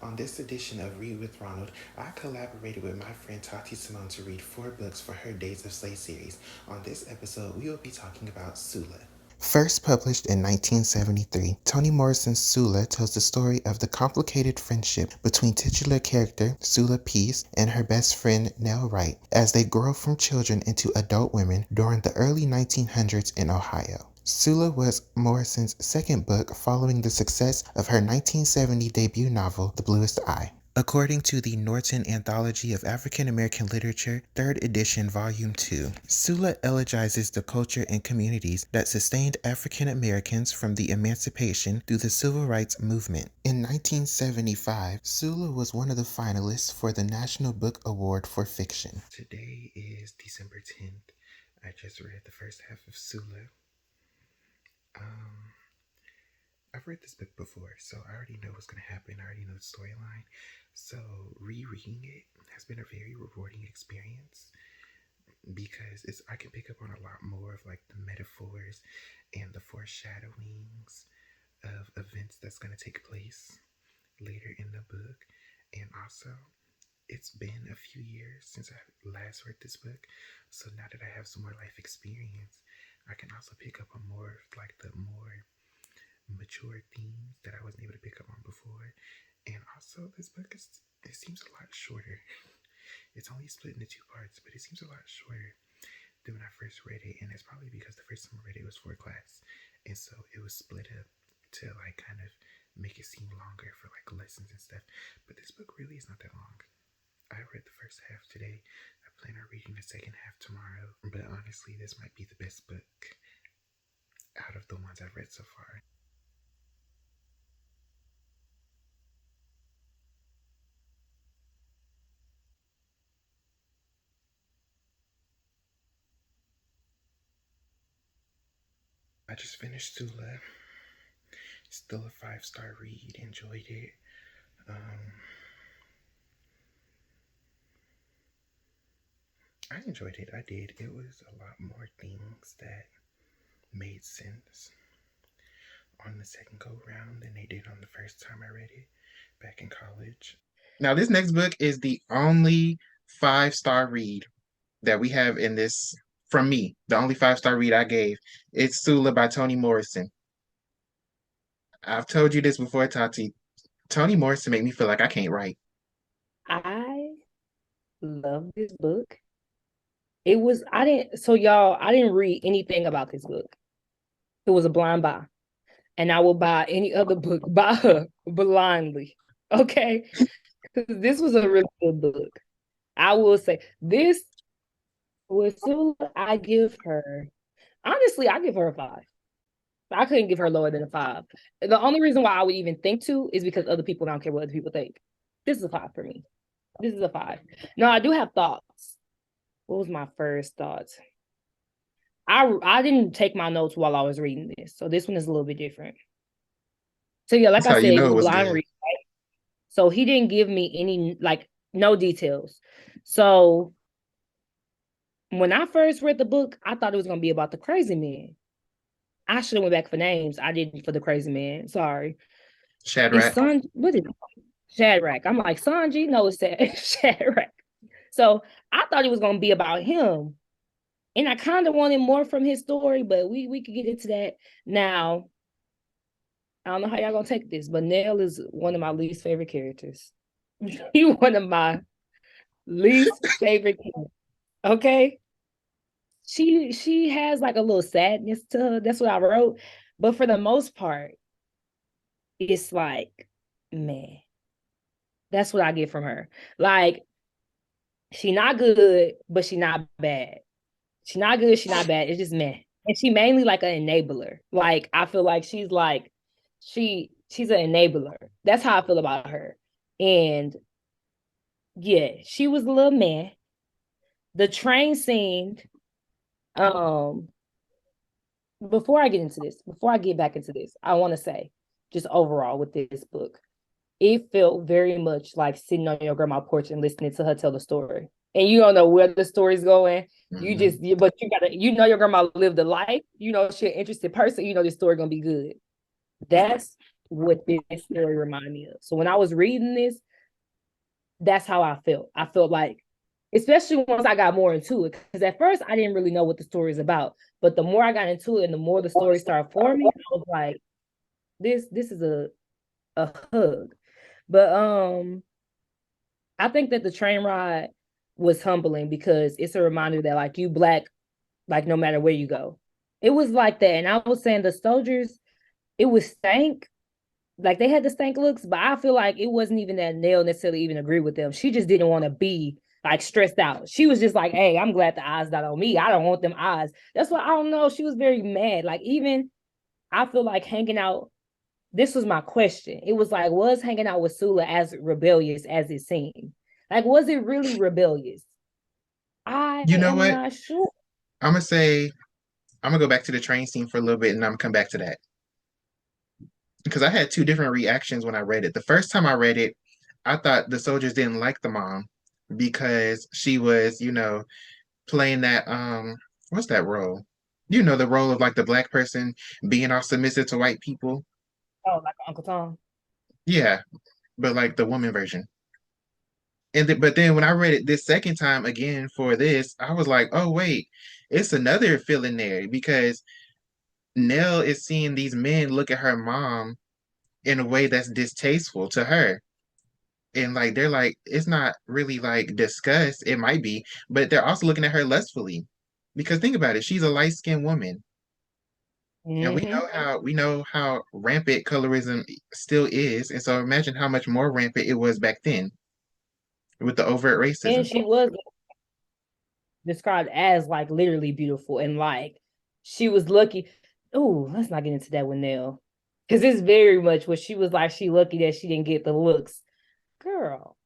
On this edition of Read with Ronald, I collaborated with my friend Tati Simone to read 4 books for her Days of Slay series. On this episode, we will be talking about Sula. First published in 1973, Toni Morrison's Sula tells the story of the complicated friendship between titular character Sula Peace and her best friend Nell Wright as they grow from children into adult women during the early 1900s in Ohio. Sula was Morrison's second book following the success of her 1970 debut novel, The Bluest Eye. According to the Norton Anthology of African American Literature, 3rd edition, Volume 2, Sula elegizes the culture and communities that sustained African Americans from the emancipation through the Civil Rights Movement. In 1975, Sula was one of the finalists for the National Book Award for Fiction. Today is December 10th. I just read the first half of Sula. I've read this book before, so I already know what's going to happen. I already know the storyline. So rereading it has been a very rewarding experience because I can pick up on a lot more of like the metaphors and the foreshadowings of events that's going to take place later in the book. And also, it's been a few years since I last read this book, so now that I have some more life experience, I can also pick up on more like the more mature themes that I wasn't able to pick up on before. And also, this book it seems a lot shorter. It's only split into 2 parts, but it seems a lot shorter than when I first read it. And it's probably because the first time I read it was for class, and so it was split up to like kind of make it seem longer for like lessons and stuff. But this book really is not that long. I read the first half today. I plan on reading the second half tomorrow. But honestly, this might be the best book out of the ones I've read so far. I just finished Sula. Still a 5-star read. Enjoyed it. I enjoyed it. I did. It was a lot more things that made sense on the second go round than they did on the first time I read it back in college. Now, this next book is the only 5-star read that we have in this from me. The only 5-star read I gave. It's Sula by Toni Morrison. I've told you this before, Tati. Toni Morrison made me feel like I can't write. I love this book. I didn't read anything about this book. It was a blind buy. And I will buy any other book by her blindly. Okay. This was a really good book. I will say this with Sula, I give her a 5. I couldn't give her lower than a 5. The only reason why I would even think to is because other people don't care what other people think. This is a 5 for me. This is a 5. No, I do have thoughts. What was my first thoughts? I didn't take my notes while I was reading this, so this one is a little bit different. So yeah, like That's I how you said, it know was it a was blind good. read, right? So he didn't give me any like no details. So when I first read the book, I thought it was gonna be about the crazy man. I should have went back for names. I didn't for the crazy man. Sorry. It's Shadrach. Son. What is it? Shadrach. I'm like Sanji. No, it's Shadrach. So I thought it was gonna be about him, and I kind of wanted more from his story, but we could get into that now. I don't know how y'all gonna take this, but Nell is one of my least favorite characters. He one of my least favorite characters. Okay. She has like a little sadness to her. That's what I wrote. But for the most part, it's like, man, that's what I get from her. Like, she not good, but she not bad. She not good, she not bad. It's just meh. And she mainly like an enabler. Like, I feel like she's an enabler. That's how I feel about her. And yeah, she was a little meh. The train scene, um, before I get back into this, I want to say, just overall with this book, it felt very much like sitting on your grandma's porch and listening to her tell the story. And you don't know where the story's going. Mm-hmm. But you know your grandma lived a life. You know she's an interested person. You know this story gonna be good. That's what this story reminded me of. So when I was reading this, that's how I felt. I felt like, especially once I got more into it, because at first I didn't really know what the story is about. But the more I got into it and the more the story started forming, I was like, this is a hug. But I think that the train ride was humbling because it's a reminder that like you black, like no matter where you go. It was like that. And I was saying the soldiers, it was stank. Like they had the stank looks, but I feel like it wasn't even that Nell necessarily even agreed with them. She just didn't want to be like stressed out. She was just like, hey, I'm glad the eyes not on me. I don't want them eyes. That's why I don't know. She was very mad. Like even I feel like hanging out. This was my question. It was like, was hanging out with Sula as rebellious as it seemed? Like, was it really rebellious? I You know am what? not sure. I'm gonna say I'm gonna go back to the train scene for a little bit, and I'm gonna come back to that because I had two different reactions when I read it. The first time I read it, I thought the soldiers didn't like the mom because she was, playing that what's that role? The role of like the black person being all submissive to white people. Oh, like Uncle Tom. Yeah, but like the woman version. But then when I read it this second time again for this, I was like, oh wait, it's another feeling there because Nell is seeing these men look at her mom in a way that's distasteful to her. And like they're like, it's not really like disgust, it might be, but they're also looking at her lustfully. Because think about it, she's a light-skinned woman. And Mm-hmm. we know how rampant colorism still is. And so imagine how much more rampant it was back then with the overt And racism. she was described as like literally beautiful and like she was lucky. Oh, let's not get into that with Nell. Because it's very much what she was like, she lucky that she didn't get the looks. Girl,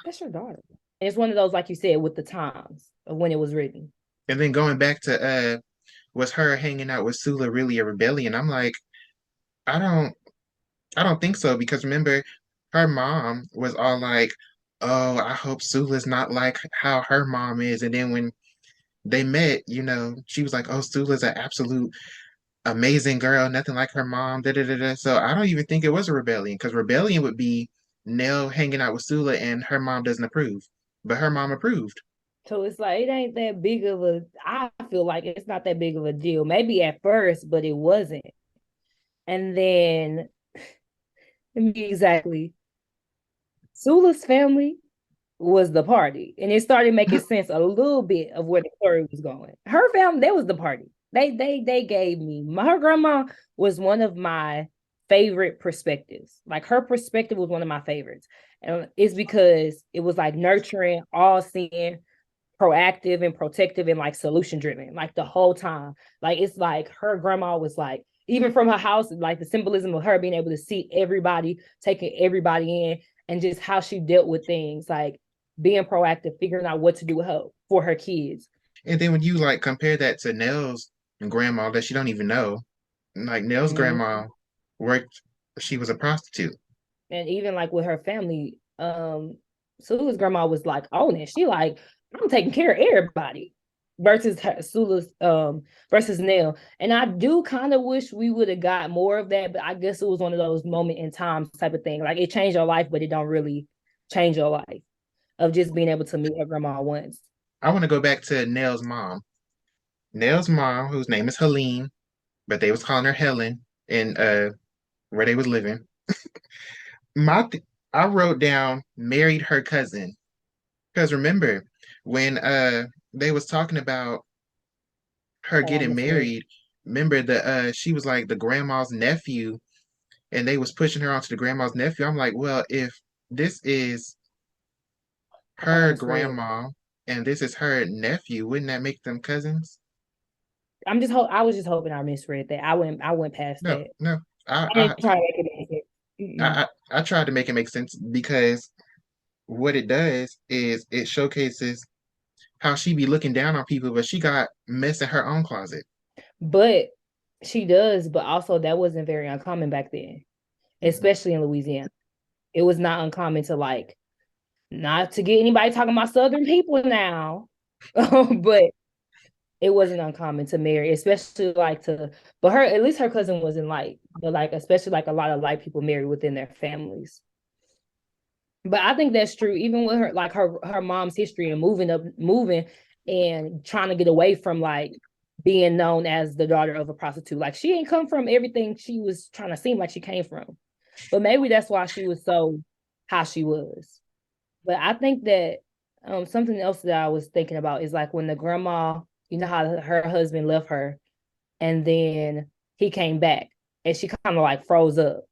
that's your daughter. And it's one of those, like you said, with the times of when it was written. And then going back to was her hanging out with Sula really a rebellion? I'm like, I don't I don't think so because remember her mom was all like, "Oh, I hope Sula's not like how her mom is." And then when they met, she was like, "Oh, Sula's an absolute amazing girl, nothing like her mom." Da, da, da, da. So I don't even think it was a rebellion because rebellion would be Nell hanging out with Sula and her mom doesn't approve, but her mom approved. So it's like it ain't that big of a. I feel like it's not that big of a deal. Maybe at first, but it wasn't. And then exactly, Sula's family was the party, and it started making sense a little bit of where the story was going. Her family, that was the party. They gave me her grandma was one of my favorite perspectives. Like her perspective was one of my favorites, and it's because it was like nurturing, all seeing, proactive and protective and like solution driven like the whole time. Like it's like her grandma was like even from her house, like the symbolism of her being able to see everybody, taking everybody in, and just how she dealt with things, like being proactive, figuring out what to do with her for her kids. And then when you like compare that to Nell's grandma that she don't even know, like Nell's Mm-hmm. grandma worked, she was a prostitute. And even like with her family, Sula's grandma was like owning. She like, I'm taking care of everybody versus her, Sula's versus Nell. And I do kind of wish we would have got more of that, but I guess it was one of those moment in time type of thing. Like it changed your life, but it don't really change your life of just being able to meet her grandma once. I want to go back to Nell's mom. Nell's mom, whose name is Helene, but they was calling her Helen in where they was living. My th- I wrote down married her cousin because remember when they was talking about her Oh, I getting misread. married, remember the she was like the grandma's nephew and they was pushing her onto the grandma's nephew. I'm like, well, if this is I thought I her misread. grandma and this is her nephew, wouldn't that make them cousins? I was just hoping I misread that. I went past No, that. no. I didn't try to make it make sense. Mm-mm. I tried to make it make sense because what it does is it showcases how she be looking down on people, but she got mess in her own closet. But she does, but also that wasn't very uncommon back then, Mhm. especially in Louisiana. It was not uncommon to like not to get anybody talking about Southern people now, but it wasn't uncommon to marry, especially like to, but her, at least her cousin wasn't light, but like, especially like a lot of light people marry within their families. But I think that's true, even with her, like her mom's history and moving and trying to get away from like being known as the daughter of a prostitute. Like she ain't come from everything she was trying to seem like she came from. But maybe that's why she was so how she was. But I think that something else that I was thinking about is like when the grandma, you know how her husband left her and then he came back and she kind of like froze up.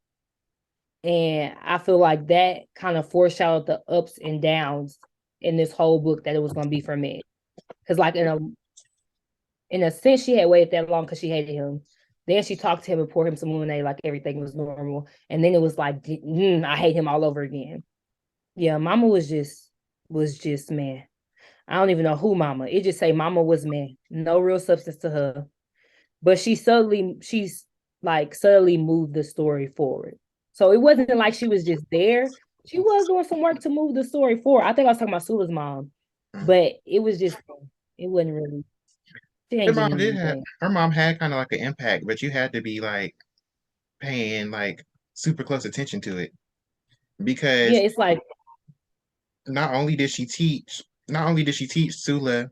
And I feel like that kind of foreshadowed the ups and downs in this whole book that it was going to be for me. Because like in a sense, she had waited that long because she hated him. Then she talked to him and poured him some lemonade like everything was normal. And then it was like, I hate him all over again. Yeah, Mama was just man. I don't even know who Mama. It just say Mama was man. No real substance to her. But she's like subtly moved the story forward. So it wasn't like she was just there. She was doing some work to move the story forward. I think I was talking about Sula's mom, but it was just it wasn't really Her changing mom did have anything. her mom had kind of like an impact, but you had to be like paying like super close attention to it Yeah, because it's like not only did she teach, not only did she teach Sula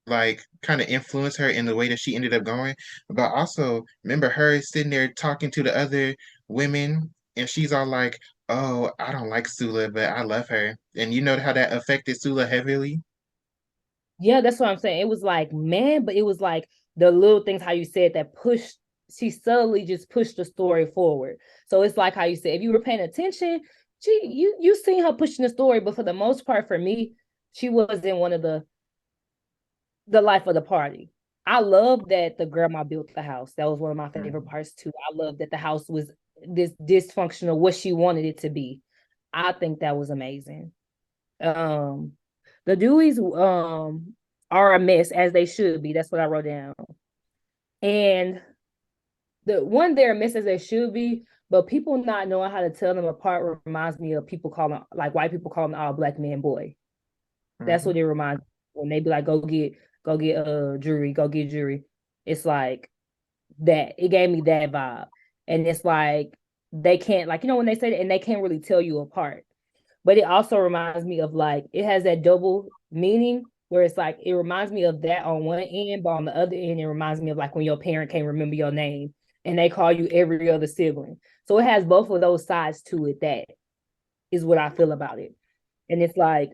like kind of influence her in the way that she ended up going, but also remember her sitting there talking to the other women and she's all like, "Oh, I don't like Sula, but I love her." And you know how that affected Sula heavily? yeah, that's what I'm saying. It was like, man, but it was like the little things how you said that pushed she subtly just pushed the story forward. So it's like how you said, if you were paying attention, you seen her pushing the story, but for the most part, for me, she wasn't one of the life of the party. I love that the grandma built the house. That was one of my favorite Mhm. parts too. I love that the house was this dysfunctional, what she wanted it to be. I think that was amazing. Um, the Deweys are a mess as they should be. That's what I wrote down. And the one they're a mess as they should be, but people not knowing how to tell them apart reminds me of people calling like white people calling all black men boy. That's Mhm. what it reminds me when they be like, go get jewelry, go get jewelry. It's like that. It gave me that vibe. And it's like they can't like, when they say that and they can't really tell you apart. But it also reminds me of like it has that double meaning where it's like it reminds me of that on one end, but on the other end, it reminds me of like when your parent can't remember your name and they call you every other sibling. So it has both of those sides to it. That is what I feel about it. And it's like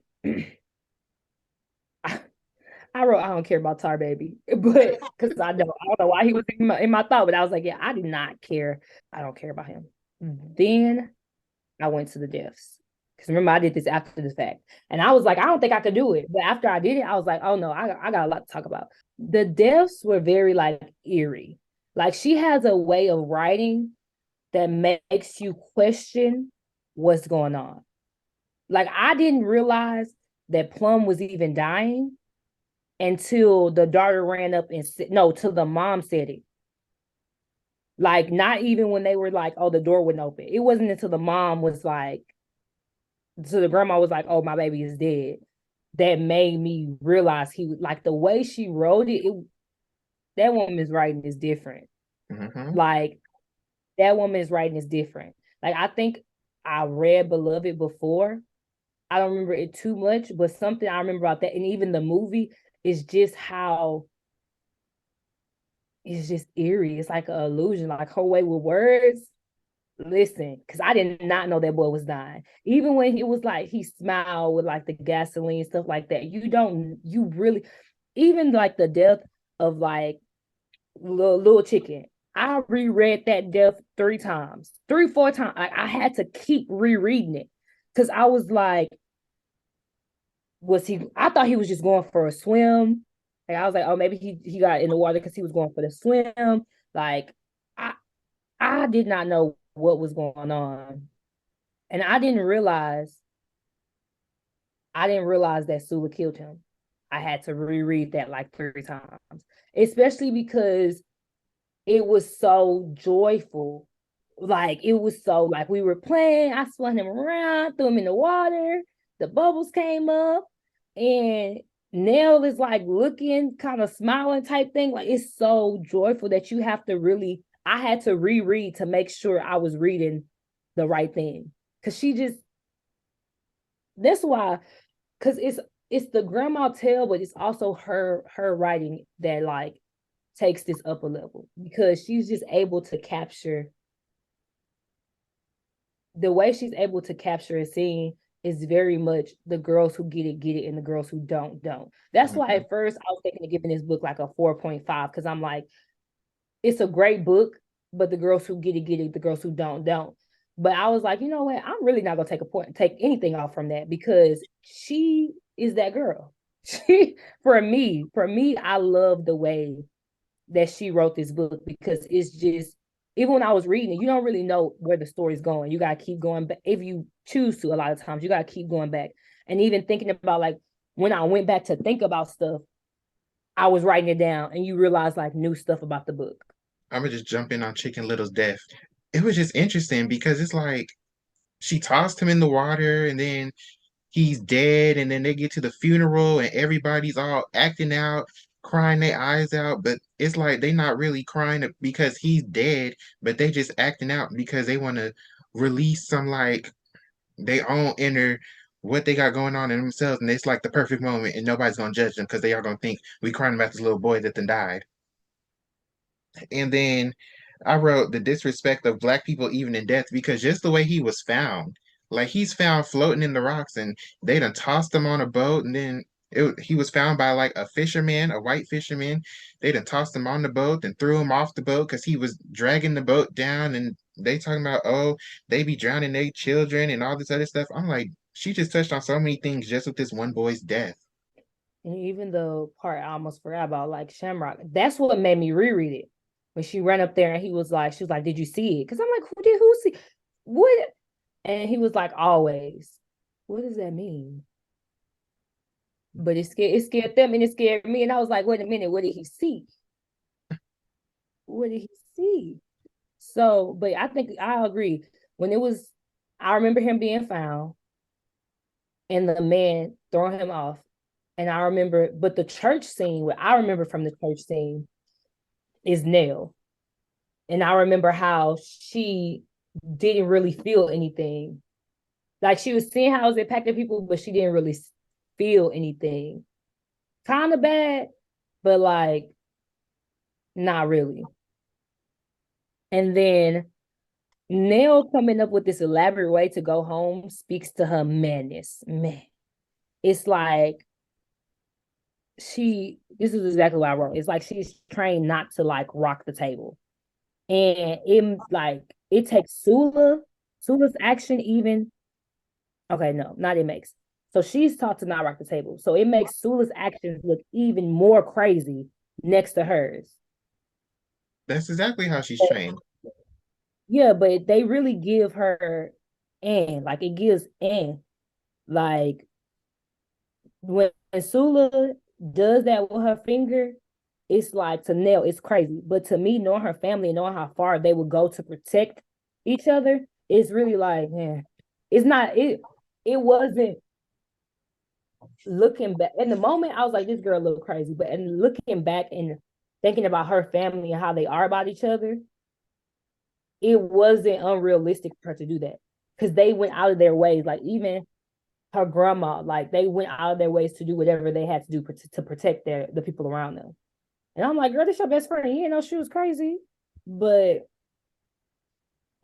I wrote I don't care about Tar Baby, but because I don't know why he was in my thought, but I was like, yeah, I did not care. I don't care about him. Then I went to the deaths. Because remember, I did this after the fact. And I was like, I don't think I could do it. But after I did it, I was like, oh no, I got a lot to talk about. The deaths were very like eerie. Like she has a way of writing that makes you question what's going on. Like I didn't realize that Plum was even dying until the daughter ran up and said, no, till the mom said it. Like not even when they were like, oh, the door wouldn't open. It wasn't until the mom was like, so the grandma was like, "Oh, my baby is dead." That made me realize he was like the way she wrote it. That woman's writing is different. Mhm. Like that woman's writing is different. Like I think I read Beloved before. I don't remember it too much, but something I remember about that, and even the movie is just how it's just eerie. It's like an illusion. Like her way with words. Listen, because I did not know that boy was dying. Even when he was like, he smiled with like the gasoline, stuff like that. You really, even like the death of like little chicken. I reread that death 3 times, 4 times. I had to keep rereading it because I was like, was he? I thought he was just going for a swim. Like I was like, oh, maybe he got in the water because he was going for the swim. Like I I did not know what was going on. And I didn't realize that Sula killed him. I had to reread that like 3 times, especially because it was so joyful. Like it was so like we were playing. I spun him around, threw him in the water. The bubbles came up, and Nell is like looking, kind of smiling type thing. Like it's so joyful that you have to really, I had to reread to make sure I was reading the right thing. Cause she just, that's why, cause it's the grandma tale, but it's also her writing that like takes this up a level because she's just able to capture the way she's able to capture a scene is very much the girls who get it, and the girls who don't. That's why Mm-hmm. at first I was thinking of giving this book like a 4.5 because I'm like, it's a great book, but the girls who get it, the girls who don't. But I was like, you know what? I'm really not gonna take anything off from that because she is that girl. She for me, I love the way that she wrote this book because it's just even when I was reading it, you don't really know where the story's going. You gotta keep going back if you choose to. A lot of times, you gotta keep going back, and even thinking about like when I went back to think about stuff, I was writing it down, and you realize like new stuff about the book. I'm gonna just jump in on Chicken Little's death. It was just interesting because it's like she tossed him in the water and then he's dead, and then they get to the funeral and everybody's all acting out, crying their eyes out, but it's like they not really crying because he's dead, but they just acting out because they want to release some like they own inner what they got going on in themselves, and it's like the perfect moment and nobody's gonna judge them because they are gonna think we crying about this little boy that then died. And then I wrote the disrespect of black people even in death because just the way he was found, like he's found floating in the rocks and they done tossed him on a boat, and then he was found by like a fisherman, a white fisherman. They done tossed him on the boat and threw him off the boat because he was dragging the boat down, and they talking about, oh, they be drowning their children and all this other stuff. I'm like, she just touched on so many things just with this one boy's death. And even the part I almost forgot about, like Shamrock, that's what made me reread it. When she ran up there and she was like, "Did you see it?" Because I'm like, who see what?" And he was like, "Always." What does that mean? But it scared them and it scared me. And I was like, wait a minute, what did he see? What did he see? So, but I think I agree. When it was, I remember him being found and the man throwing him off. And I remember, but the church scene, what I remember from the church scene is Nell. And I remember how she didn't really feel anything. Like she was seeing how it was impacting people, but she didn't really feel anything. Kind of bad, but like not really. And then Nell coming up with this elaborate way to go home speaks to her madness. Man, it's like this is exactly what I wrote. It's like she's trained not to like rock the table. And it like it takes Sula's action even. Okay, no, not it makes. So she's taught to not rock the table. So it makes Sula's actions look even more crazy next to hers. That's exactly how she's trained. Yeah, but they really give her and like it gives and like when Sula does that with her finger, it's like to Nell, it's crazy. But to me, knowing her family and knowing how far they would go to protect each other, it's really like, man, it's not it wasn't looking back in the moment. I was like, this girl look crazy. But and looking back and thinking about her family and how they are about each other, it wasn't unrealistic for her to do that. Because they went out of their ways, like even her grandma, like they went out of their ways to do whatever they had to do to protect the people around them. And I'm like, girl, this your best friend. You didn't know she was crazy. But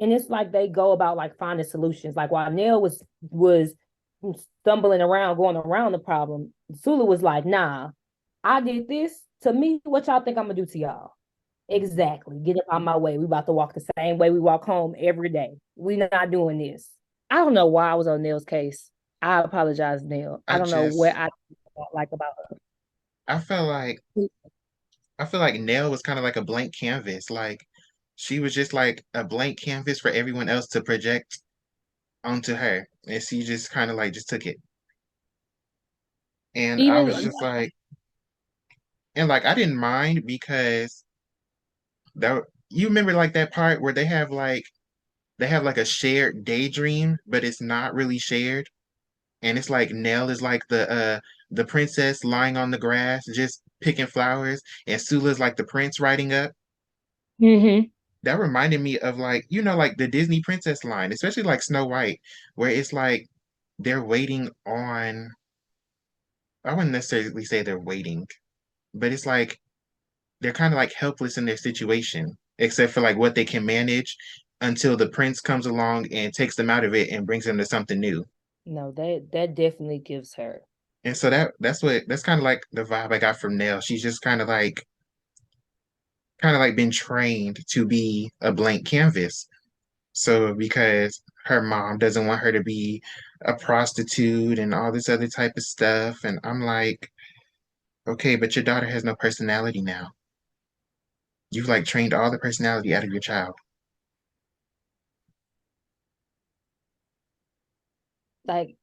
and it's like they go about like finding solutions. Like while Neil was stumbling around, going around the problem, Sula was like, nah, I did this to me. What y'all think I'm gonna do to y'all? Exactly. Get up on my way. We about to walk the same way we walk home every day. We not doing this. I don't know why I was on Neil's case. I apologize, Neil. I I don't know what just I like about I felt like her. I feel like Nell was kind of like a blank canvas. Like she was just like a blank canvas for everyone else to project onto her. And she just kind of like just took it. And I was Even just like, and like I didn't mind because that you remember like that part where they have like a shared daydream, but it's not really shared. And it's like Nell is like the princess lying on the grass, just picking flowers, and Sula's like the prince riding up. Mm-hmm. That reminded me of like, like the Disney princess line, especially like Snow White, where it's like they're waiting on, I wouldn't necessarily say they're waiting, but it's like they're kind of like helpless in their situation, except for like what they can manage until the prince comes along and takes them out of it and brings them to something new. No, that definitely gives her. And so that's kind of like the vibe I got from Nell. She's just kind of like been trained to be a blank canvas. So because her mom doesn't want her to be a prostitute and all this other type of stuff, and I'm like, okay, but your daughter has no personality now. You've like trained all the personality out of your child. Like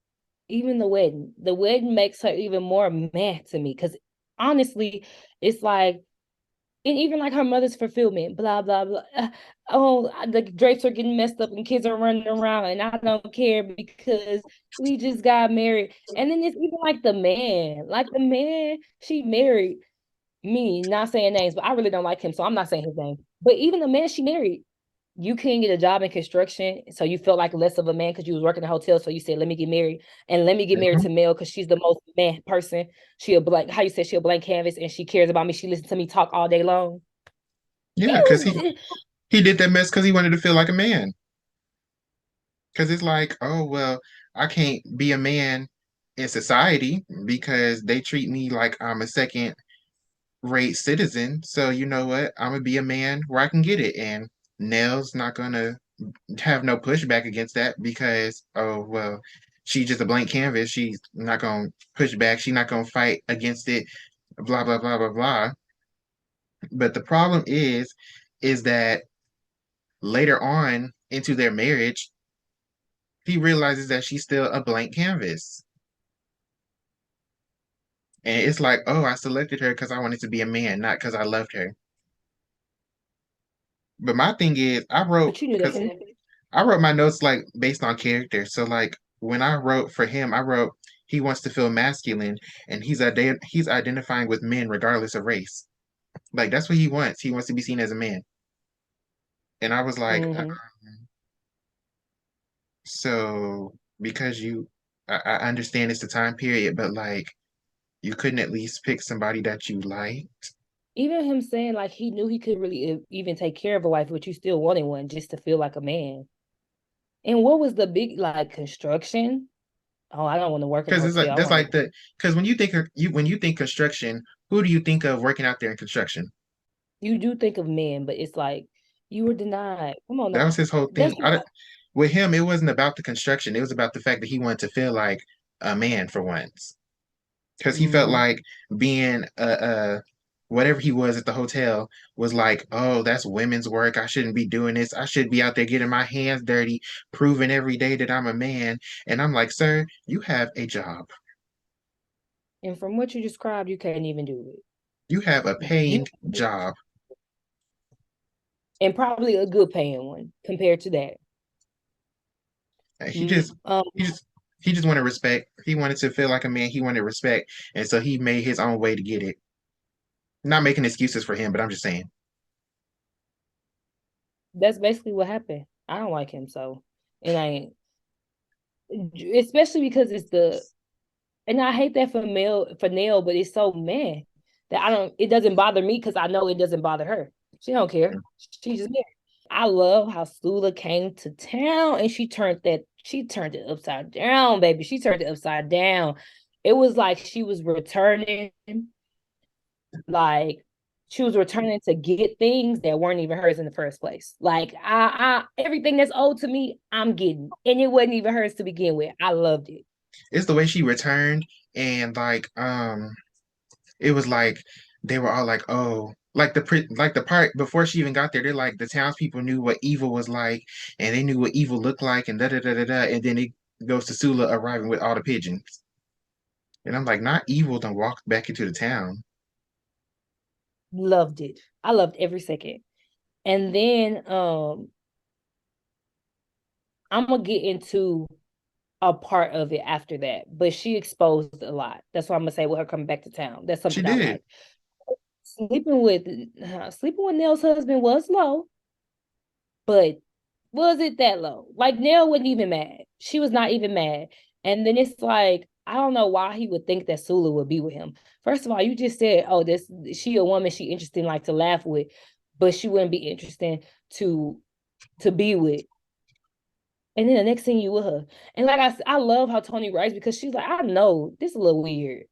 even the wedding makes her even more mad to me because honestly, it's like and even like her mother's fulfillment, blah blah blah. Oh, the drapes are getting messed up and kids are running around, and I don't care because we just got married. And then it's even like the man she married me, not saying names, but I really don't like him, so I'm not saying his name. But even the man she married, you couldn't get a job in construction, so you felt like less of a man because you was working in a hotel. So you said, "Let me get married," and let me get married Mhm. to Mel because she's the most man person. She a blank, how you said she a blank canvas, and she cares about me. She listens to me talk all day long. Yeah, because he You, he did that mess because he wanted to feel like a man. Because it's like, oh well, I can't be a man in society because they treat me like I'm a second rate citizen. So you know what? I'm gonna be a man where I can get it. And Nell's not gonna have no pushback against that because oh well, she's just a blank canvas. She's not gonna push back. She's not gonna fight against it. Blah blah blah blah blah. But the problem is that later on into their marriage, he realizes that she's still a blank canvas. And it's like, oh, I selected her because I wanted to be a man, not because I loved her. But my thing is, but you knew that because from I wrote my notes like based on character. So like when I wrote for him, I wrote he wants to feel masculine, and he's identifying with men regardless of race. Like that's what he wants. He wants to be seen as a man. And I was like, hmm so because I understand it's the time period, but like you couldn't at least pick somebody that you like. even him saying like he knew he could really even take care of a wife, but you still wanted one just to feel like a man. And what was the big like construction? Oh, I don't want to work in a Because it's like hotel. I that's want to. like the because when you think of you when you think construction, who do you think of working out there in construction? You do think of men, but it's like you were denied. Come on That now. was his whole That's thing. With him, it wasn't about the construction. It was about the fact that he wanted to feel like a man for once. Because he felt mm-hmm. like being whatever he was at the hotel was like, oh, that's women's work. I shouldn't be doing this. I should be out there getting my hands dirty, proving every day that I'm a man. And I'm like, sir, you have a job. And from what you described, you can't even do You have a it. You paying job. and probably a good paying one compared to that. He just Um, he just he just wanted respect. He wanted to feel like a man. He wanted respect. And so he made his own way to get it. Not making excuses for him, but I'm just saying. that's basically what happened. I don't like him so, and I ain't especially because it's the and I hate that for Nail, but it's so meh that I don't. It doesn't bother me because I know it doesn't bother her. She don't care. She just married. I love how Sula came to town and she turned it upside down, baby. She turned it upside down. It was like she was returning, like she was returning to get things that weren't even hers in the first place. Like I everything that's owed to me, I'm getting. And it wasn't even hers to begin with. I loved it. It's the way she returned and like it was like they were all like, oh, like the part before she even got there, they're like the townspeople knew what evil was like and they knew what evil looked like and da da da da da and then it goes to Sula arriving with all the pigeons. And I'm like, not evil done walked back into the town. Loved it. I loved every second. And then I'm gonna get into a part of it after that, but she exposed a lot. That's why I'm gonna say with her coming back to town. That's She something I did. like. Sleeping with Nell's husband was low, but was it that low? Like Nell wasn't even mad. She was not even mad. And then it's like, I don't know why he would think that Sula would be with him. First of all, you just said, oh, this she a woman she interesting like to laugh with, but she wouldn't be interesting to be with. And then the next thing you with her. And like I love how Toni writes because she's like, I know this is a little weird.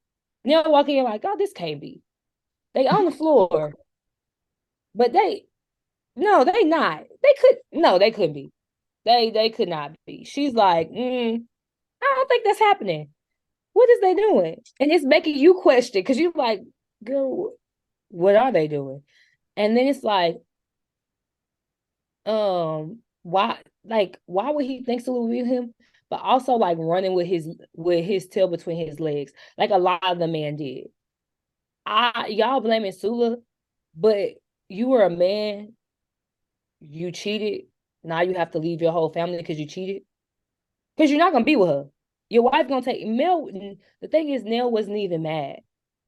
Nell walking in like, oh, this can't be. They on the floor, but no, they not. They couldn't be. They could not be. She's like, I don't think that's happening. What is they doing? And it's making you question because you're like, girl, what are they doing? And then it's why would he think Sula would be with him? But also like running with his tail between his legs, like a lot of the man did. Y'all blaming Sula, but you were a man, you cheated. Now you have to leave your whole family because you cheated. Because you're not gonna be with her. Your wife gonna take Mel. The thing is, Nell wasn't even mad.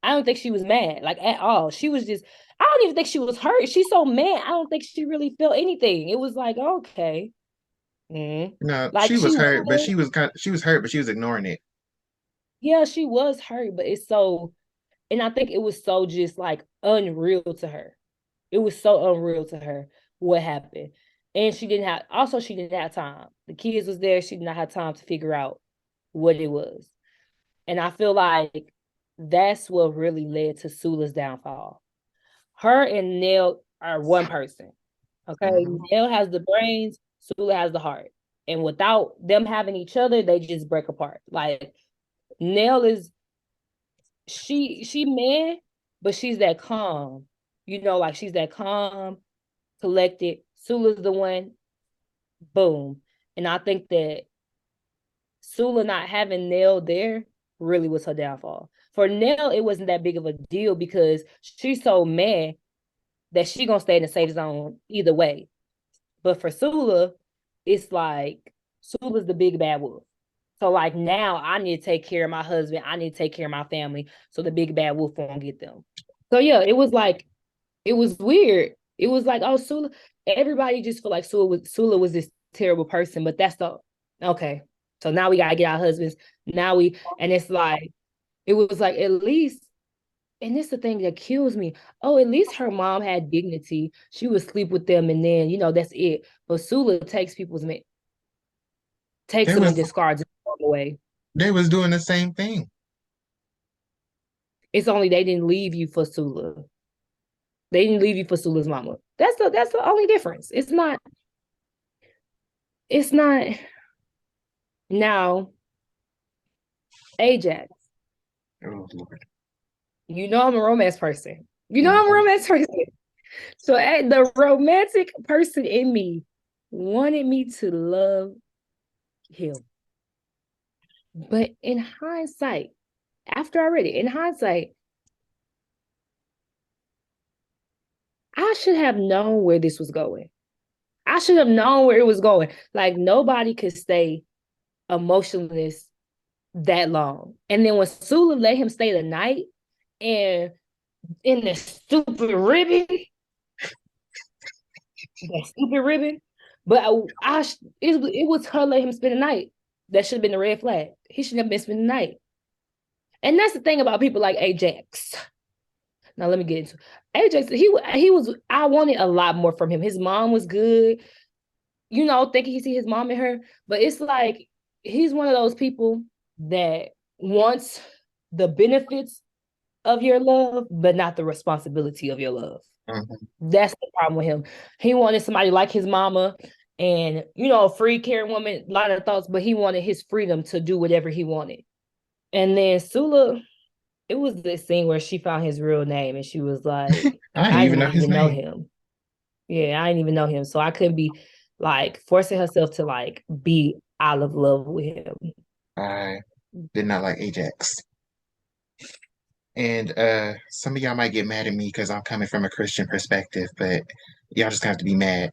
I don't think she was mad, like at all. She was just. I don't even think she was hurt. She's so mad. I don't think she really felt anything. It was like okay, No, like she she was was. hurt, but she was hurt, but she was ignoring it. Yeah, she was hurt, but it's so. And I think it was so just like unreal to her. It was so unreal to her what happened, and she didn't have time. The kids was there. She did not have time to figure out what it was. And I feel like that's what really led to Sula's downfall. Her and Nell are one person. Okay. Mhm. Nell has the brains, Sula has the heart. And without them having each other, they just break apart. Like Nell is she mad, but she's that calm. Like she's that calm, collected. Sula's the one, boom. And I think that Sula not having Nell there really was her downfall. For Nell, it wasn't that big of a deal because she's so mad that she gonna stay in the safe zone either way. But for Sula, it's like Sula's the big bad wolf. So like now I need to take care of my husband. I need to take care of my family so the big bad wolf won't get them. So yeah, it was weird. It was like, oh, Sula, everybody just feel like Sula was this terrible person, but that's the okay. So now we gotta get our husbands. And it's like, it was like at least, and this is the thing that kills me. Oh, at least her mom had dignity. She would sleep with them, and then that's it. But Sula takes They them and was discards them away. they was doing the same thing. It's only they didn't leave you for Sula. They didn't leave you for Sula's mama. That's the only difference. It's not now Ajax. Oh Lord. I'm a romance person. I'm a Mhm. romance person. So the romantic person in me wanted me to love him. But in hindsight, after I read it, in hindsight, I should have known where this was going. I should have known where it was going. Like nobody could stay emotionless that long. And then when Sula let him stay the night and in the stupid ribbon, that stupid ribbon, but it was her let him spend the night. That should have been the red flag. He should have been spending the night. And that's the thing about people like Ajax. Now let me get into Ajax. He was. I wanted a lot more from him. His mom was good. Thinking he see his mom in her, but it's like he's one of those people that wants the benefits of your love, but not the responsibility of your love. Mhm. That's the problem with him. He wanted somebody like his mama and, a free caring woman, a lot of thoughts, but he wanted his freedom to do whatever he wanted. And then Sula, it was this scene where she found his real name and she was like, I didn't I even didn't know his even know name. him. Yeah, I didn't even know him. So I couldn't be like forcing herself to like be out of love with him. I did not like Ajax. And some of y'all might get mad at me because I'm coming from a Christian perspective, but y'all just have to be mad.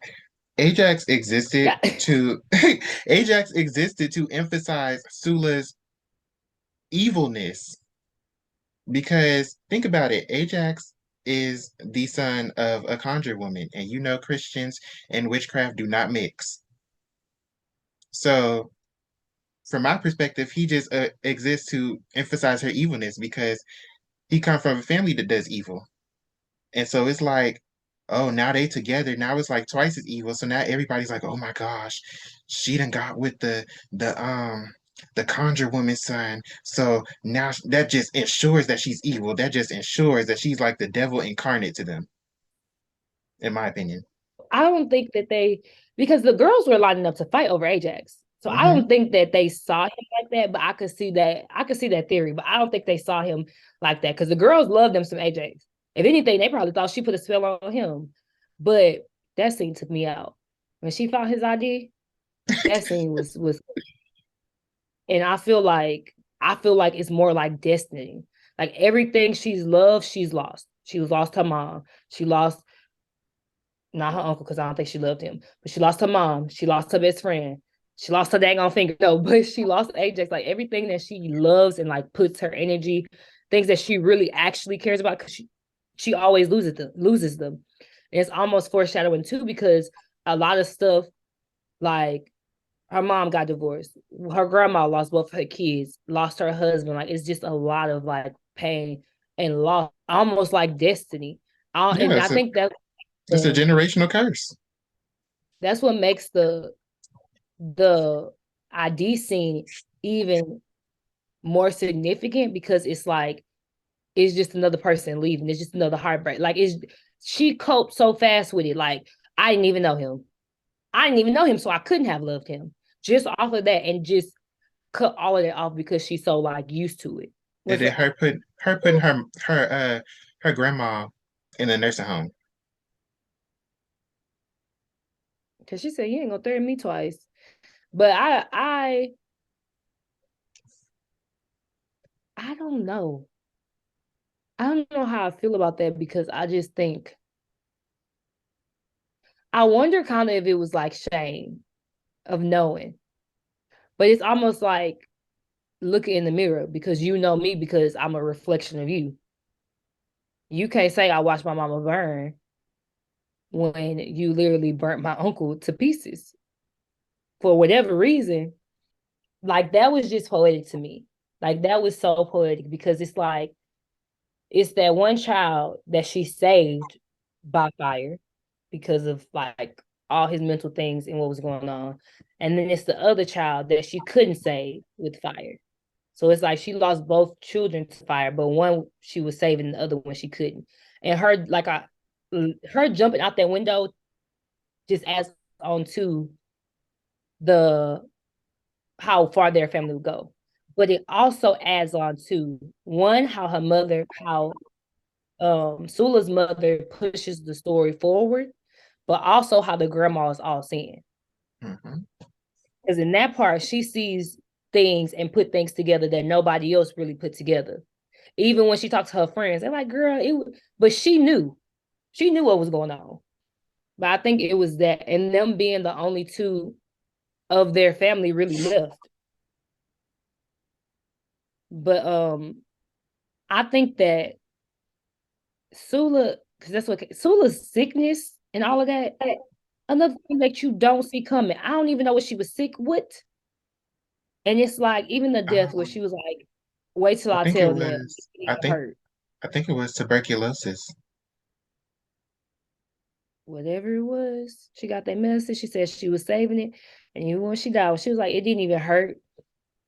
Ajax existed Yeah. to Ajax existed to emphasize Sula's evilness. Because think about it, Ajax is the son of a conjure woman, and you know Christians and witchcraft do not mix. So, from my perspective, he just exists to emphasize her evilness because he comes from a family that does evil. And so it's like, oh, now they together. Now it's like twice as evil. So now everybody's like, oh my gosh, she done got with the conjure woman's son. So now that just ensures that she's evil. That just ensures that she's like the devil incarnate to them, in my opinion. I don't think that because the girls were lining up to fight over Ajax. So I Hmm. don't think that they saw him like that, but I could see that theory, but I don't think they saw him like that because the girls loved them some Ajax. If anything, they probably thought she put a spell on him. But that scene took me out. When she found his ID, that scene was and I feel like it's more like destiny. Like everything she's loved, she's lost. She lost her mom. She lost not her uncle because I don't think she loved him, but she lost her mom. She lost her best friend. She lost her dang on finger. No, but she lost Ajax. Like everything that she loves and like puts her energy, things that she really actually cares about, because she always loses them. And it's almost foreshadowing too, because a lot of stuff like her mom got divorced, her grandma lost both her kids, lost her husband. Like it's just a lot of like pain and loss, almost like destiny. Yeah, And I think that it's a the generational curse. that's what makes the ID scene even more significant, because it's like it's just another person leaving. It's just another heartbreak. Like it's she coped so fast with it. Like I didn't even know him. I didn't even know him, so I couldn't have loved him. Just off of that, and just cut all of that off because she's so like used to it. And Was then it? her putting her grandma in a nursing home. Because she said you ain't gonna threaten me twice. But I don't know. I don't know how I feel about that, because I just think I wonder kind of if it was like shame of knowing, but it's almost like looking in the mirror because you know me because I'm a reflection of you. You can't say I watched my mama burn when you literally burnt my uncle to pieces for whatever reason. Like that was just poetic to me. Like that was so poetic because it's like it's that one child that she saved by fire because of like all his mental things and what was going on. And then it's the other child that she couldn't save with fire. So it's like she lost both children to fire, but one she was saving, the other one she couldn't. And her jumping out that window just adds on to the how far their family would go. But it also adds on to one, how Sula's mother pushes the story forward, but also how the grandma is all seeing. Hmm. Because in that part, she sees things and put things together that nobody else really put together. Even when she talks to her friends, they're like, "Girl, but she knew what was going on." But I think it was that, and them being the only two of their family really left. But I think that Sula, because that's what Sula's sickness and all of that. Another thing that you don't see coming. I don't even know what she was sick with. And it's like even the death where she Um, was like, wait till I I think it tell them was. it even hurt. I think it was tuberculosis. Whatever it was, she got that medicine. She said she was saving it. And even when she died, she was like, it didn't even hurt.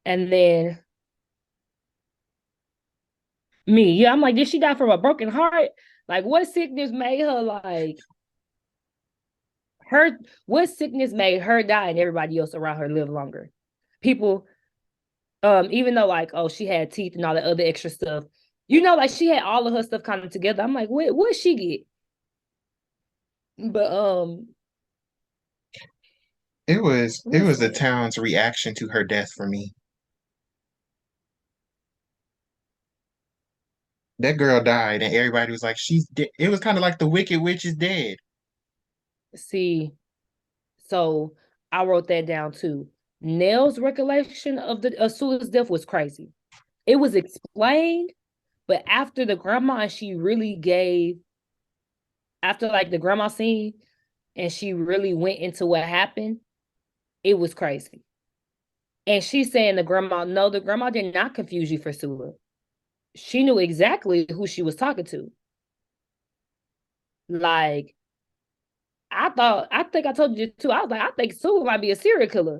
And then me, yeah, I'm like, did she die from a broken heart? Like, what sickness made her like her? What sickness made her die and everybody else around her live longer? People, even though like, oh, she had teeth and all the other extra stuff, like she had all of her stuff kind of together. I'm like, what she get? But It was the listen, town's reaction to her death for me. That girl died, and everybody was like, "She's dead." It was kind of like the Wicked Witch is dead. see. So I wrote that down too. Nell's recollection of the Sula's death was crazy. It was explained, but after the grandma and she really gave, after like the grandma scene and she really went into what happened, it was crazy. And she's saying the grandma, no, the grandma did not confuse you for Sula. She knew exactly who she was talking to. Like, I think I told you too. I was like, I think Sula might be a serial killer,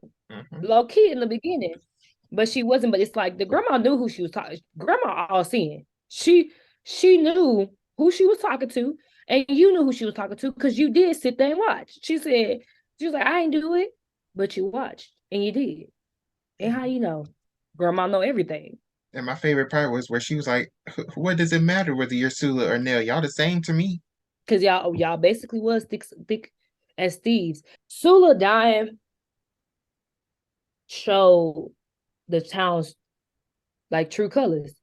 low key in the beginning, but she wasn't. But it's like the grandma knew who she was talking. Grandma all seeing. She knew who she was talking to, and you knew who she was talking to because you did sit there and watch. She was like, I ain't do it, but you watched and you did. And how you know? Grandma know everything. And my favorite part was where she was like, "What does it matter whether you're Sula or Nell? Y'all the same to me." Cause y'all basically was thick as thieves. Sula dying showed the town's like true colors.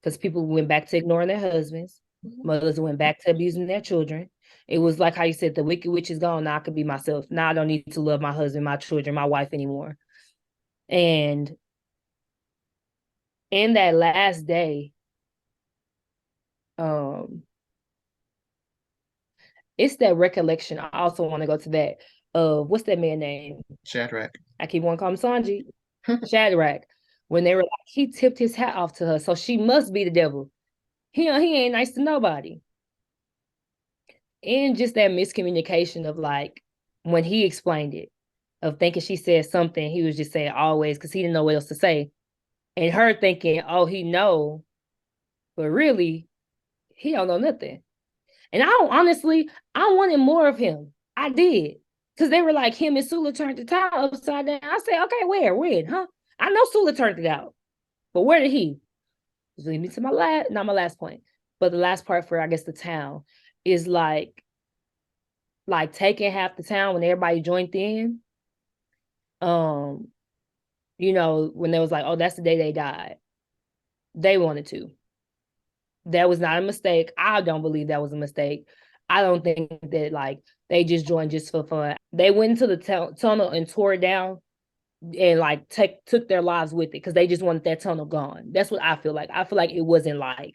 Because people went back to ignoring their husbands, mothers went back to abusing their children. It was like how you said the wicked witch is gone. Now I could be myself. Now I don't need to love my husband, my children, my wife anymore. And in that last day, um, it's that recollection. I also want to go to that of what's that man name? Shadrach. I keep on calling him Sanji. Shadrach. When they were like, he tipped his hat off to her, so she must be the devil. He ain't nice to nobody. And just that miscommunication of like when he explained it, of thinking she said something, he was just saying always because he didn't know what else to say. And her thinking, oh, he know, but really, he don't know nothing. And I wanted more of him. I did. Because they were like, him and Sula turned the town upside down. I said, okay, where? When? Huh? I know Sula turned it out. But where did he? Just lead me to not my last point, but the last part for, I guess, the town is like taking half the town when everybody joined in. Um, when they was like, oh, that's the day they died. They wanted to. That was not a mistake. I don't believe that was a mistake. I don't think that like they just joined just for fun. They went into the tunnel and tore it down and like took their lives with it because they just wanted that tunnel gone. That's what I feel like. I feel like it wasn't like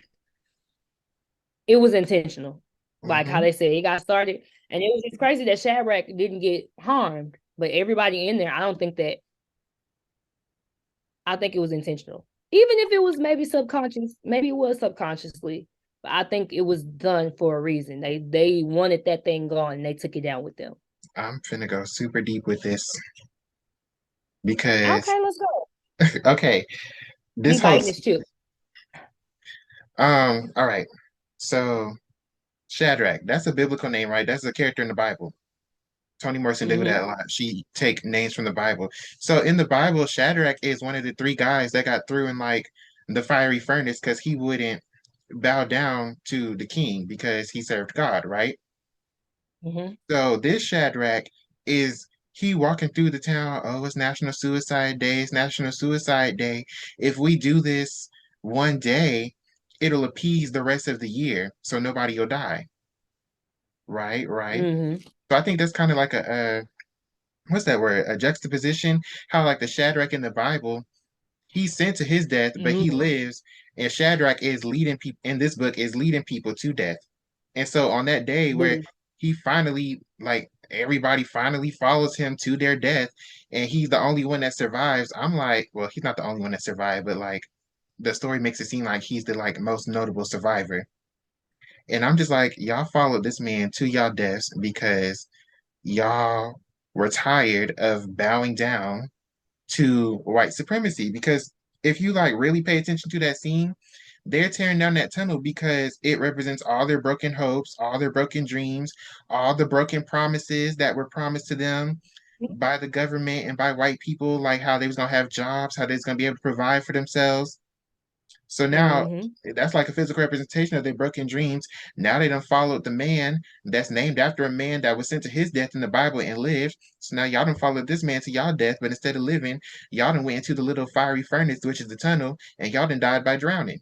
it was intentional. Like how Mm-hmm. they said it got started. And it was just crazy that Shadrach didn't get harmed. But everybody in there, I think it was intentional. Even if it was maybe subconscious, maybe it was subconsciously. But I think it was done for a reason. They wanted that thing gone and they took it down with them. I'm finna go super deep with this because Okay, let's go. okay, this He whole biting his chip. all right. So Shadrach, that's a biblical name, right? That's a character in the Bible. Toni Morrison did that Mm-hmm. a lot. She take names from the Bible. So in the Bible, Shadrach is one of the three guys that got through in like the fiery furnace because he wouldn't bow down to the king because he served God, right? Mm-hmm. So this Shadrach is he walking through the town. Oh, it's National Suicide Day. It's National Suicide Day. If we do this one day, it'll appease the rest of the year, so nobody will die. Right, right. Mm-hmm. So I think that's kind of like a what's that word? A juxtaposition. How like the Shadrach in the Bible, he's sent to his death, but he Mm-hmm. lives, and Shadrach is leading people in this book is leading people to death. And so on that day where Believe. he finally, like everybody finally follows him to their death, and he's the only one that survives, I'm like, well, he's not the only one that survived, but like the story makes it seem like he's the like most notable survivor. And I'm just like, y'all followed this man to y'all deaths because y'all were tired of bowing down to white supremacy. Because if you like really pay attention to that scene, they're tearing down that tunnel because it represents all their broken hopes, all their broken dreams, all the broken promises that were promised to them by the government and by white people, like how they was gonna have jobs, how they was gonna be able to provide for themselves. So now Mm-hmm. that's like a physical representation of their broken dreams. Now they done followed the man that's named after a man that was sent to his death in the Bible and lived. So now y'all done followed this man to y'all death, but instead of living, y'all done went into the little fiery furnace, which is the tunnel, and y'all done died by drowning.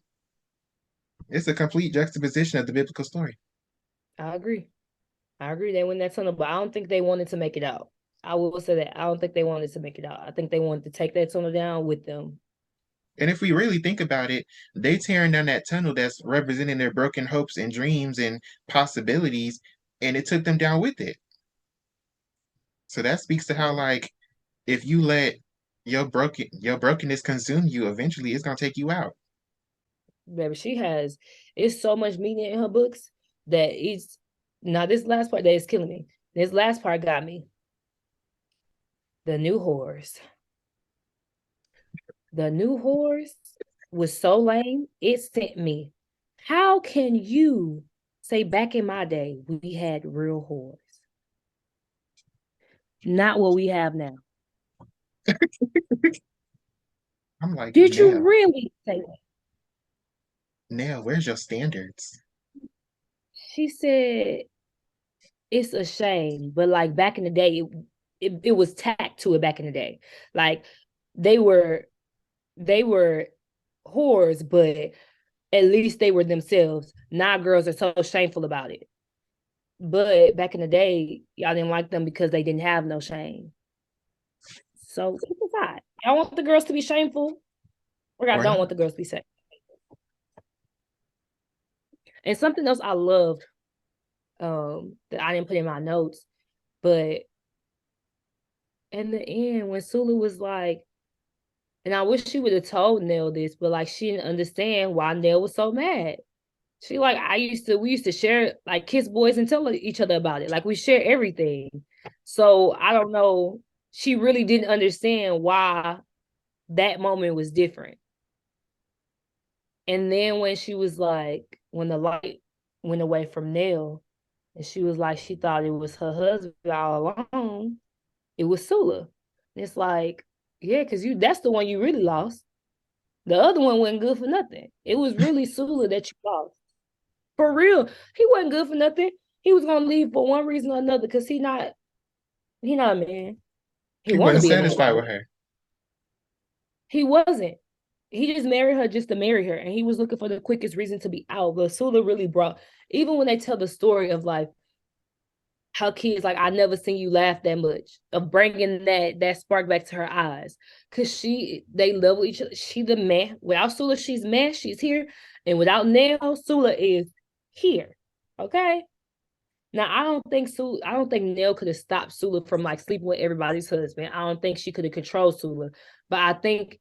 It's a complete juxtaposition of the biblical story. I agree. I agree. They went that tunnel, but I don't think they wanted to make it out. I will say that. I don't think they wanted to make it out. I think they wanted to take that tunnel down with them. And if we really think about it, they tearing down that tunnel that's representing their broken hopes and dreams and possibilities, and it took them down with it. So that speaks to how like if you let your brokenness consume you, eventually it's gonna take you out. Baby, she has it's so much meaning in her books that it's now this last part that is killing me. This last part got me. The new horse. The new horse was so lame. It sent me. How can you say back in my day we had real whores? Not what we have now. I'm like, Did you Nell, really say that? Nell, where's your standards? She said it's a shame, but like back in the day, it was tacked to it back in the day. Like they were they were whores, but at least they were themselves. Now girls are so shameful about it. But back in the day, y'all didn't like them because they didn't have no shame. So keep aside. Y'all want the girls to be shameful, or I Or don't want not? the girls to be shameful. And something else I loved that I didn't put in my notes, but in the end, when Sula was like, and I wish she would have told Nell this, but like she didn't understand why Nell was so mad. She like we used to share like kiss boys and tell each other about it. Like we share everything. So I don't know. She really didn't understand why that moment was different. And then when she was like, when the light went away from Nell, and she was like, she thought it was her husband all along. It was Sula. And it's like, yeah, because that's the one you really lost. The other one wasn't good for nothing. It was really Sula that you lost. For real. He wasn't good for nothing. He was gonna leave for one reason or another because he not a man. He He wanted to wasn't be a man. satisfied with her. He wasn't. He just married her just to marry her. And he was looking for the quickest reason to be out. But Sula really brought, even when they tell the story of like how kids like I never seen you laugh that much of bringing that spark back to her eyes because they level each other. She the man without Sula, she's man, she's here, and without Nell, Sula is here. Okay. Now I don't think Nell could have stopped Sula from like sleeping with everybody's husband. I don't think she could have controlled Sula, but I think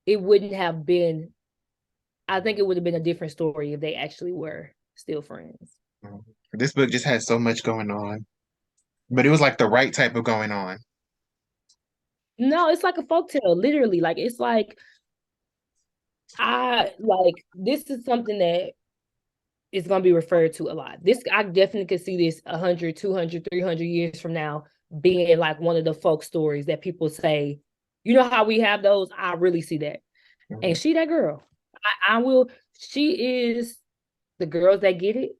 it wouldn't have been. I think it would have been a different story if they actually were still friends. This book just had so much going on, but it was like the right type of going on. No, it's like a folktale, literally. Like it's like I like this is something that is going to be referred to a lot. This I definitely could see this 100, 200, 300 years from now being like one of the folk stories that people say, you know how we have those? I really see that. And Mhm. she that girl. I will she is the girls that get it,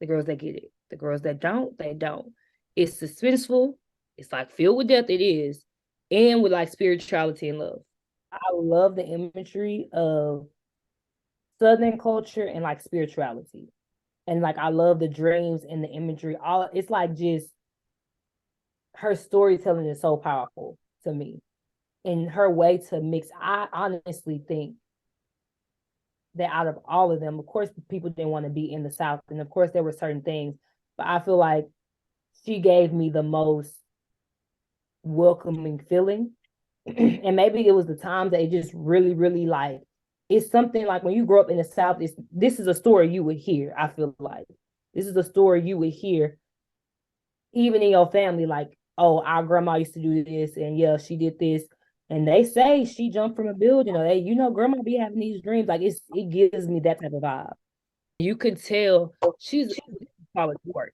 the girls that get it. The girls that don't, they don't. It's suspenseful. It's like filled with death, it is. And with like spirituality and love. I love the imagery of Southern culture and like spirituality. And like I love the dreams and the imagery. All it's like just her storytelling is so powerful to me. And her way to mix, I honestly think that out of all of them, of course, people didn't want to be in the South. And of course, there were certain things, but I feel like she gave me the most welcoming feeling. And maybe it was the time that it just really, really like it's something like when you grow up in the South, this is a story you would hear. I feel like this is a story you would hear, even in your family, like, oh, our grandma used to do this, and yeah, she did this. And they say she jumped from a building, or grandma be having these dreams. Like it gives me that type of vibe. You could tell she's college work.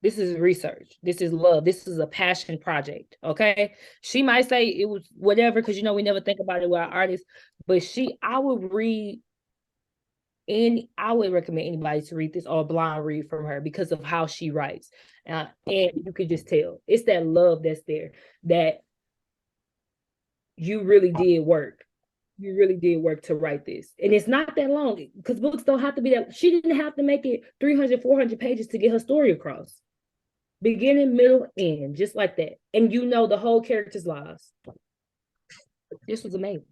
This is research. This is love. This is a passion project. Okay. She might say it was whatever, because we never think about it with our artists, but I would read I would recommend anybody to read this or blind read from her because of how she writes. And you could just tell it's that love that's there that you really did work. You really did work to write this. And it's not that long because books don't have to be that. She didn't have to make it 300, 400 pages to get her story across. beginning, middle, end, just like that. And you know the whole character's lives. This was amazing.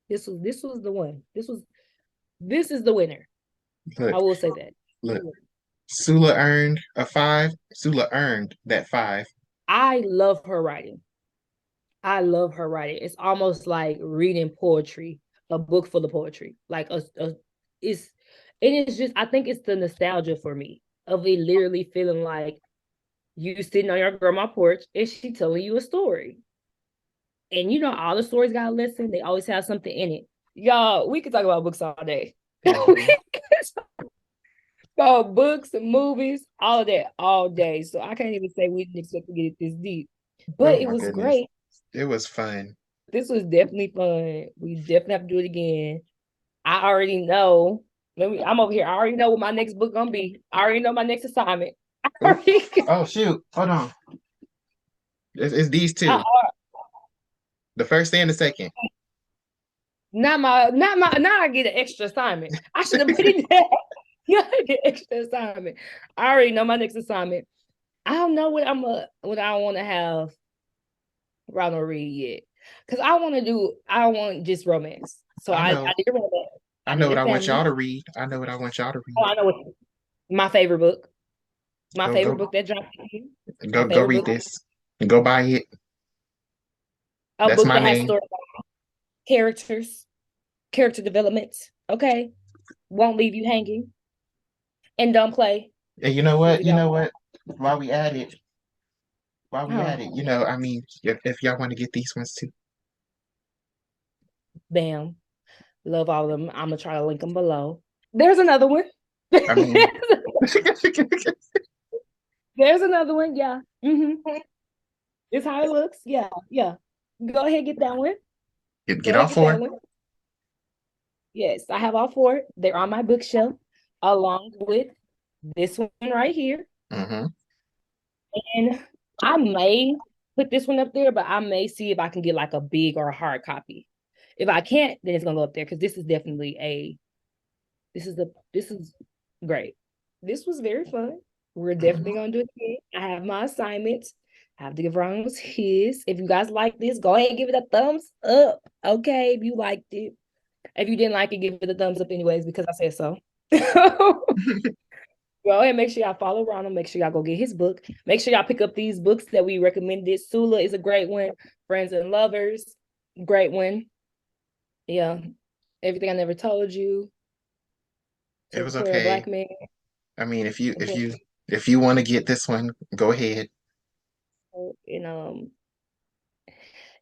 This was the one. This is the winner. I Look, will say that. look. Sula earned a 5. Sula earned that 5. I love her writing. I love her writing. It's almost like reading poetry, a book full of poetry. Like it's and it's just I think it's the nostalgia for me of it literally feeling like you sitting on your grandma porch and she telling you a story. And you know all the stories got a lesson. They always have something in it. Y'all, we could talk about books all day. We Mhm. could talk about books and movies, all of that, all day. So I can't even say we didn't expect to get it this deep. Oh But it my was goodness. great. It was fun. This was definitely fun. We definitely have to do it again. I already know. I'm over here. I already know what my next book gonna be. I already know my next assignment. I Oh, already, oh shoot. Hold on. It's these I, two. The first and the second. not my now I get an extra assignment. I should have put it there. Yeah, I get extra assignment. I already know my next assignment. I don't know what I want to have Ronald read yet. Cause I want just romance. So I I know. did romance. I I know did what a I want y'all family. to read. I know what I want y'all to Oh, read. I know what my favorite book. My Go favorite go book that dropped. My go favorite read book. this. Go buy it. A That's book my that has name. story characters, character development. Okay. Won't leave you hanging. And don't play. And you know Because what? if You y'all know what? While we at it, while we huh, at it, I mean, if y'all want to get these ones too. bam. Love all of them. I'm gonna try to link them below. There's another one. I mean, There's another one. Yeah. It's how it looks. Yeah. Yeah. Go ahead, get that one. Go get ahead, all get that 4. one. Yes, I have all four. They're on my bookshelf along with this one right here. Mm-hmm. And I may put this one up there, but I may see if I can get like a big or a hard copy. If I can't, then it's gonna go up there because this is definitely this is great. This was very fun. We're definitely Mm-hmm. gonna do it again. I have my assignments. I have to give Ronald his. If you guys like this, go ahead and give it a thumbs up. Okay, if you liked it. If you didn't like it, give it a thumbs up anyways because I said so. Go ahead and make sure y'all follow Ronald. Make sure y'all go get his book. Make sure y'all pick up these books that we recommended. Sula is a great one. Friends and Lovers, great one. Yeah. Everything I Never Told You. It To was Queer okay. Black Man. I mean, Okay. if you want to get this one, go ahead. And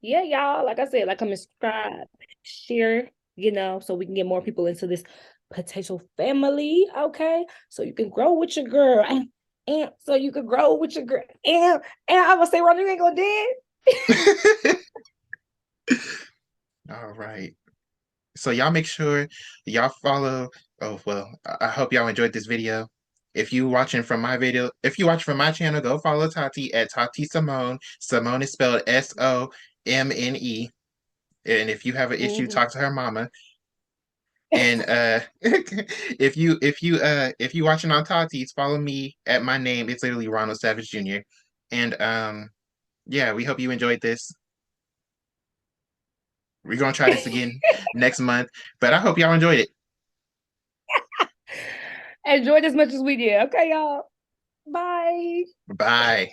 yeah, y'all, like I said, like, comment, subscribe, share, so we can get more people into this potential family, okay? So you can grow with your girl. And so you can grow with your girl. And I would say, Ron, you ain't gonna dance. All right. So y'all make sure y'all follow. Oh well, I hope y'all enjoyed this video. If you watch from my channel, go follow Tati at Tati Simone. Simone is spelled Somne. And if you have an issue, Mhm. talk to her mama. And if you watching on Tati's, follow me at my name. It's literally Ronald Savage Jr. And yeah, we hope you enjoyed this. We're gonna try this again next month, but I hope y'all enjoyed it. Enjoyed as much as we did. Okay, y'all. Bye. Bye.